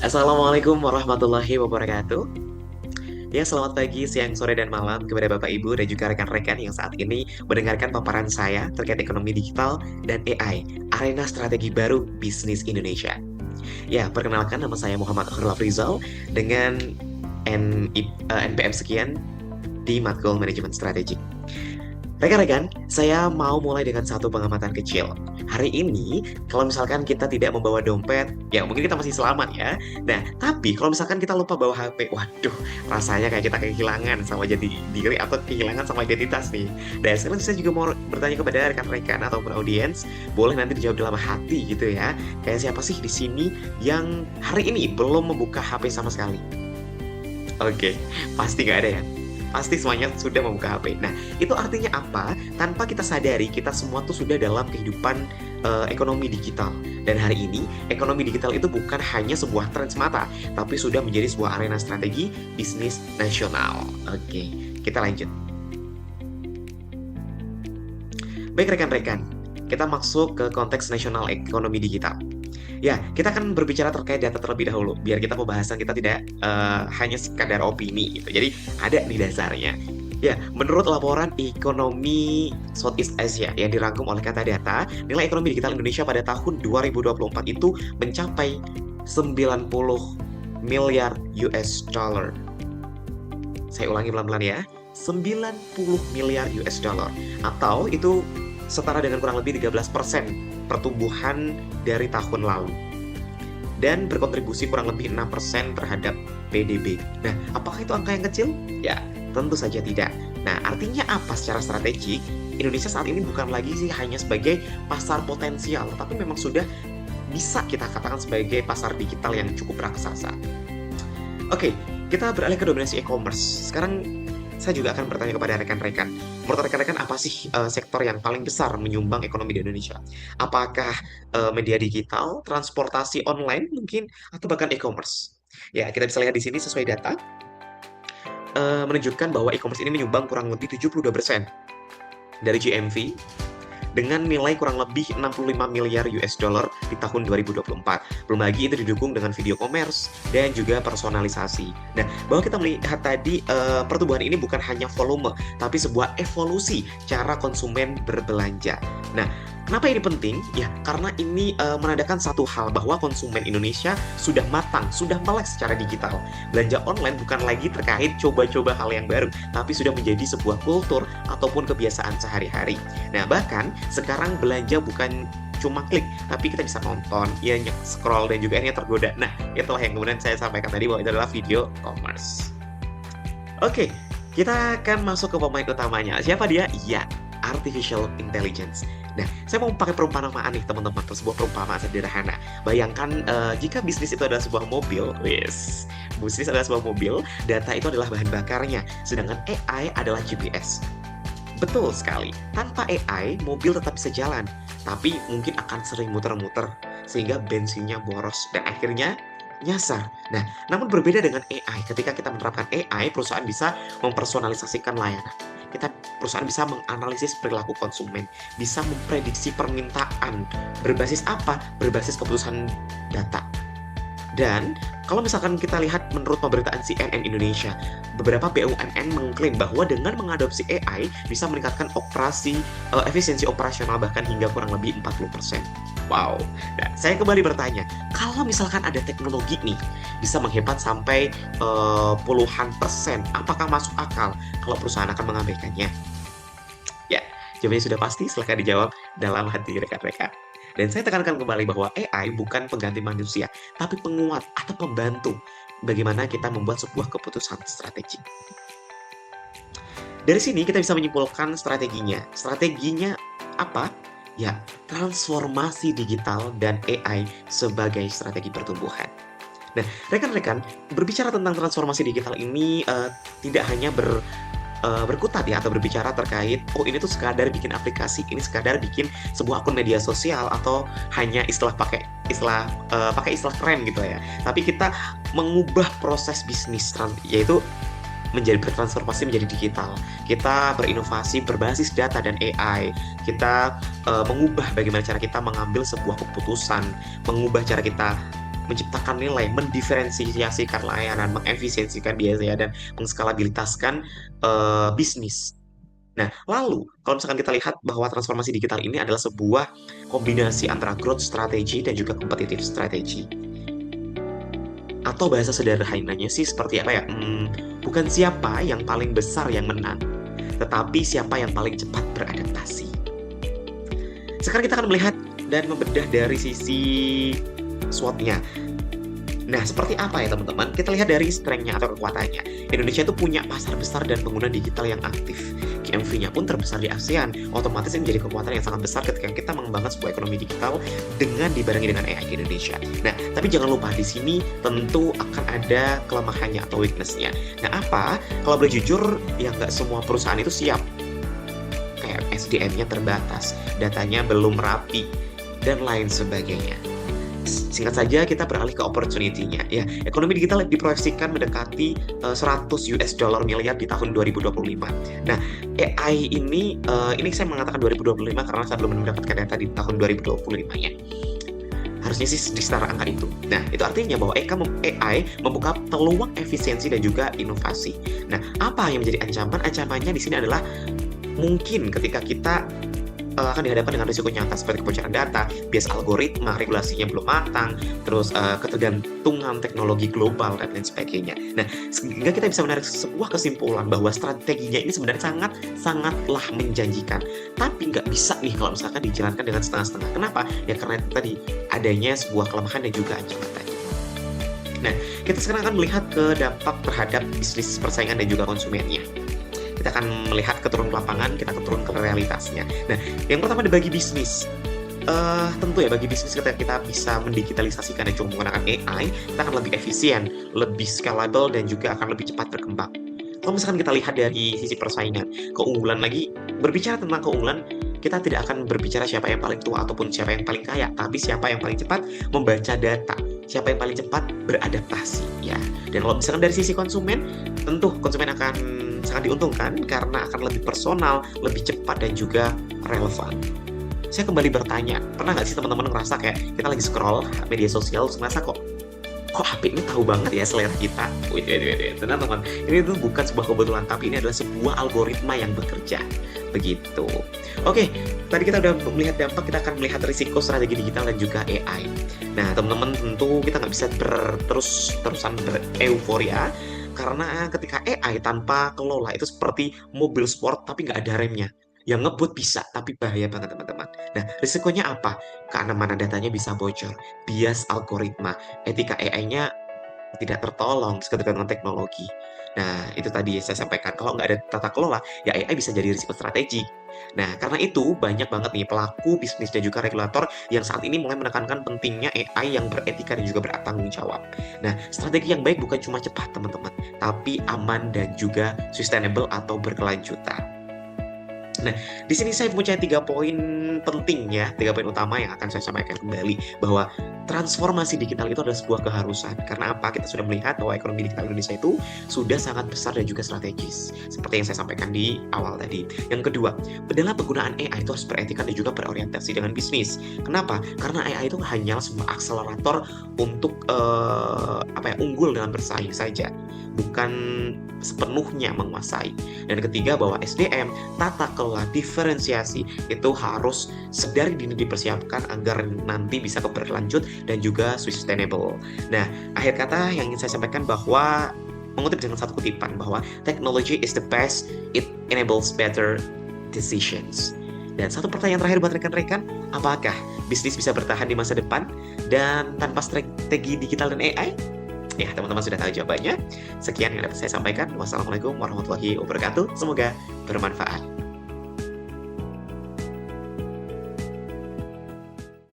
Assalamualaikum warahmatullahi wabarakatuh. Ya, selamat pagi, siang, sore, dan malam kepada Bapak Ibu dan juga rekan-rekan yang saat ini mendengarkan paparan saya terkait ekonomi digital dan AI, arena strategi baru bisnis Indonesia. Ya, perkenalkan nama saya Muhammad Akhrul Rizal dengan NPM sekian di Matkul Manajemen Strategik. Rekan-rekan, saya mau mulai dengan satu pengamatan kecil. Hari ini, kalau misalkan kita tidak membawa dompet, ya mungkin kita masih selamat ya. Nah, tapi kalau misalkan kita lupa bawa HP, waduh, rasanya kayak kita kehilangan sama jati diri atau kehilangan sama identitas nih. Dan sekarang saya juga mau bertanya kepada rekan-rekan ataupun audiens, boleh nanti dijawab dalam hati gitu ya. Kayak siapa sih di sini yang hari ini belum membuka HP sama sekali? Oke, pasti nggak ada ya. Pasti semuanya sudah membuka HP. Nah, itu artinya apa? Tanpa kita sadari, kita semua tuh sudah dalam kehidupan ekonomi digital. Dan hari ini, ekonomi digital itu bukan hanya sebuah tren semata, tapi sudah menjadi sebuah arena strategi bisnis nasional. Oke, kita lanjut. Baik rekan-rekan, kita masuk ke konteks nasional ekonomi digital. Ya, kita akan berbicara terkait data terlebih dahulu, biar kita pembahasan kita tidak hanya sekadar opini gitu. Jadi ada nih dasarnya. Ya, menurut laporan ekonomi Southeast Asia yang dirangkum oleh Kata Data, nilai ekonomi digital Indonesia pada tahun 2024 itu mencapai 90 miliar US dollar. Saya ulangi pelan-pelan ya, 90 miliar US dollar. Atau itu setara dengan kurang lebih 13% pertumbuhan dari tahun lalu dan berkontribusi kurang lebih 6% terhadap PDB. Nah, apakah itu angka yang kecil? Ya, tentu saja tidak. Nah, artinya apa secara strategik? Indonesia saat ini bukan lagi sih hanya sebagai pasar potensial, tapi memang sudah bisa kita katakan sebagai pasar digital yang cukup raksasa. Oke, kita beralih ke dominasi e-commerce. Sekarang saya juga akan bertanya kepada rekan-rekan. Menurut rekan-rekan apa sih sektor yang paling besar menyumbang ekonomi di Indonesia? Apakah media digital, transportasi online mungkin, atau bahkan e-commerce? Ya, kita bisa lihat di sini sesuai data menunjukkan bahwa e-commerce ini menyumbang kurang lebih 72% dari GMV dengan nilai kurang lebih 65 miliar US dollar di tahun 2024. Belum lagi itu didukung dengan video commerce dan juga personalisasi. Nah, bahwa kita melihat tadi pertumbuhan ini bukan hanya volume, tapi sebuah evolusi cara konsumen berbelanja. Nah, kenapa ini penting? Ya, karena ini menandakan satu hal bahwa konsumen Indonesia sudah matang, sudah melek secara digital. Belanja online bukan lagi terkait coba-coba hal yang baru, tapi sudah menjadi sebuah kultur ataupun kebiasaan sehari-hari. Nah, bahkan sekarang belanja bukan cuma klik, tapi kita bisa nonton, ya scroll dan juga akhirnya tergoda. Nah, itulah yang kemudian saya sampaikan tadi bahwa itu adalah video commerce. Oke, kita akan masuk ke pemain utamanya. Siapa dia? Iya, artificial intelligence. Nah, saya mau pakai perumpamaan nih teman-teman, sebuah perumpamaan sederhana. Bayangkan jika bisnis itu adalah sebuah mobil, bisnis adalah sebuah mobil, data itu adalah bahan bakarnya, sedangkan AI adalah GPS. Betul sekali. Tanpa AI, mobil tetap bisa jalan, tapi mungkin akan sering muter-muter, sehingga bensinnya boros, dan akhirnya nyasar. Nah, namun berbeda dengan AI, ketika kita menerapkan AI, perusahaan bisa mempersonalisasikan layanan. Perusahaan bisa menganalisis perilaku konsumen, bisa memprediksi permintaan. Berbasis apa? Berbasis keputusan data. Dan kalau misalkan kita lihat menurut pemberitaan CNN Indonesia, beberapa BUMN mengklaim bahwa dengan mengadopsi AI bisa meningkatkan efisiensi operasional bahkan hingga kurang lebih 40%. Wow. Nah, saya kembali bertanya, kalau misalkan ada teknologi nih bisa menghemat sampai puluhan persen, apakah masuk akal kalau perusahaan akan mengabaikannya? Ya, jawabannya sudah pasti, silahkan dijawab dalam hati rekan-rekan. Dan saya tekankan kembali bahwa AI bukan pengganti manusia, tapi penguat atau pembantu bagaimana kita membuat sebuah keputusan strategik. Dari sini kita bisa menyimpulkan strateginya. Strateginya apa? Ya, transformasi digital dan AI sebagai strategi pertumbuhan. Nah, rekan-rekan, berbicara tentang transformasi digital ini tidak hanya berkutat ya atau berbicara terkait ini tuh sekadar bikin aplikasi, ini sekadar bikin sebuah akun media sosial atau hanya pakai istilah keren gitu ya. Tapi kita mengubah proses bisnis yaitu bertransformasi menjadi digital. Kita berinovasi berbasis data dan AI. Kita mengubah bagaimana cara kita mengambil sebuah keputusan, mengubah cara kita menciptakan nilai, mendiferensiasikan layanan, mengefisiensikan biaya dan menskalabilitaskan bisnis. Nah, lalu kalau misalkan kita lihat bahwa transformasi digital ini adalah sebuah kombinasi antara growth strategy dan juga competitive strategy. Atau bahasa sederhananya sih seperti apa ya? Bukan siapa yang paling besar yang menang, tetapi siapa yang paling cepat beradaptasi. Sekarang kita akan melihat dan membedah dari sisi SWOT-nya. Nah, seperti apa ya teman-teman? Kita lihat dari strength-nya atau kekuatannya. Indonesia itu punya pasar besar dan pengguna digital yang aktif. GMV-nya pun terbesar di ASEAN. Otomatis ini menjadi kekuatan yang sangat besar ketika kita mengembangkan sebuah ekonomi digital dengan dibarengi dengan AI di Indonesia. Nah, tapi jangan lupa di sini tentu akan ada kelemahannya atau weakness-nya. Nah, apa? Kalau boleh jujur, ya nggak semua perusahaan itu siap. Kayak SDM-nya terbatas, datanya belum rapi, dan lain sebagainya. Singkat saja, kita beralih ke opportunity-nya. Ya, ekonomi digital diproyeksikan mendekati 100 US dollar miliar di tahun 2025. Nah, AI ini saya mengatakan 2025 karena saya belum mendapatkan data di tahun 2025-nya. Harusnya sih di setara angka itu. Nah, itu artinya bahwa AI membuka peluang efisiensi dan juga inovasi. Nah, apa yang menjadi ancaman? Ancamannya di sini adalah mungkin ketika kita akan dihadapkan dengan risiko nyata seperti kebocoran data, bias algoritma, regulasinya belum matang, terus ketergantungan teknologi global dan lain sebagainya. Nah, sehingga kita bisa menarik sebuah kesimpulan bahwa strateginya ini sebenarnya sangatlah menjanjikan, tapi nggak bisa nih kalau misalkan dijalankan dengan setengah-setengah. Kenapa? Ya karena itu tadi adanya sebuah kelemahan dan juga ancaman tadi. Nah, kita sekarang akan melihat ke dampak terhadap bisnis persaingan dan juga konsumennya. Kita akan melihat keturun ke lapangan, kita keturun ke realitasnya. Nah, yang pertama bagi bisnis. Tentu ya bagi bisnis kita bisa mendigitalisasikan dan juga menggunakan AI, kita akan lebih efisien, lebih scalable, dan juga akan lebih cepat berkembang. Kalau misalkan kita lihat dari sisi persaingan, keunggulan lagi, berbicara tentang keunggulan, kita tidak akan berbicara siapa yang paling tua ataupun siapa yang paling kaya, tapi siapa yang paling cepat membaca data, siapa yang paling cepat beradaptasi, ya. Dan kalau misalkan dari sisi konsumen, tentu konsumen akan sangat diuntungkan karena akan lebih personal, lebih cepat, dan juga relevan. Saya kembali bertanya, pernah nggak sih teman-teman ngerasa kayak kita lagi scroll media sosial, terus ngerasa kok HP ini tahu banget ya selera kita? Wait. Teman-teman, ini tuh bukan sebuah kebetulan, tapi ini adalah sebuah algoritma yang bekerja. Begitu. Oke, tadi kita udah melihat dampak, kita akan melihat risiko strategi digital dan juga AI. Nah, teman-teman tentu kita nggak bisa terus-terusan bereuforia, karena ketika AI tanpa kelola itu seperti mobil sport tapi nggak ada remnya. Yang ngebut bisa, tapi bahaya banget teman-teman. Nah, risikonya apa? Keamanan datanya bisa bocor, bias algoritma, etika AI-nya tidak tertolong, ketergantungan teknologi. Nah, itu tadi saya sampaikan. Kalau nggak ada tata kelola, ya AI bisa jadi risiko strategi. Nah, karena itu banyak banget nih pelaku bisnis dan juga regulator yang saat ini mulai menekankan pentingnya AI yang beretika dan juga bertanggung jawab. Nah, strategi yang baik bukan cuma cepat, teman-teman, tapi aman dan juga sustainable atau berkelanjutan. Nah, di sini saya punya 3 poin penting ya, 3 poin utama yang akan saya sampaikan kembali, bahwa transformasi digital itu adalah sebuah keharusan. Karena apa? Kita sudah melihat bahwa ekonomi digital Indonesia itu sudah sangat besar dan juga strategis, seperti yang saya sampaikan di awal tadi. Yang kedua, dalam penggunaan AI itu harus beretika dan juga berorientasi dengan bisnis. Kenapa? Karena AI itu hanyalah sebuah akselerator untuk unggul dalam bersaing saja, bukan sepenuhnya menguasai. Dan ketiga, bahwa SDM, tata kelola, diferensiasi itu harus sedari dini dipersiapkan agar nanti bisa berlanjut dan juga sustainable. Nah, akhir kata yang ingin saya sampaikan bahwa mengutip dengan satu kutipan bahwa technology is the best, it enables better decisions. Dan satu pertanyaan terakhir buat rekan-rekan, apakah bisnis bisa bertahan di masa depan dan tanpa strategi digital dan AI? Ya, teman-teman sudah tahu jawabannya. Sekian yang dapat saya sampaikan. Wassalamualaikum warahmatullahi wabarakatuh. Semoga bermanfaat.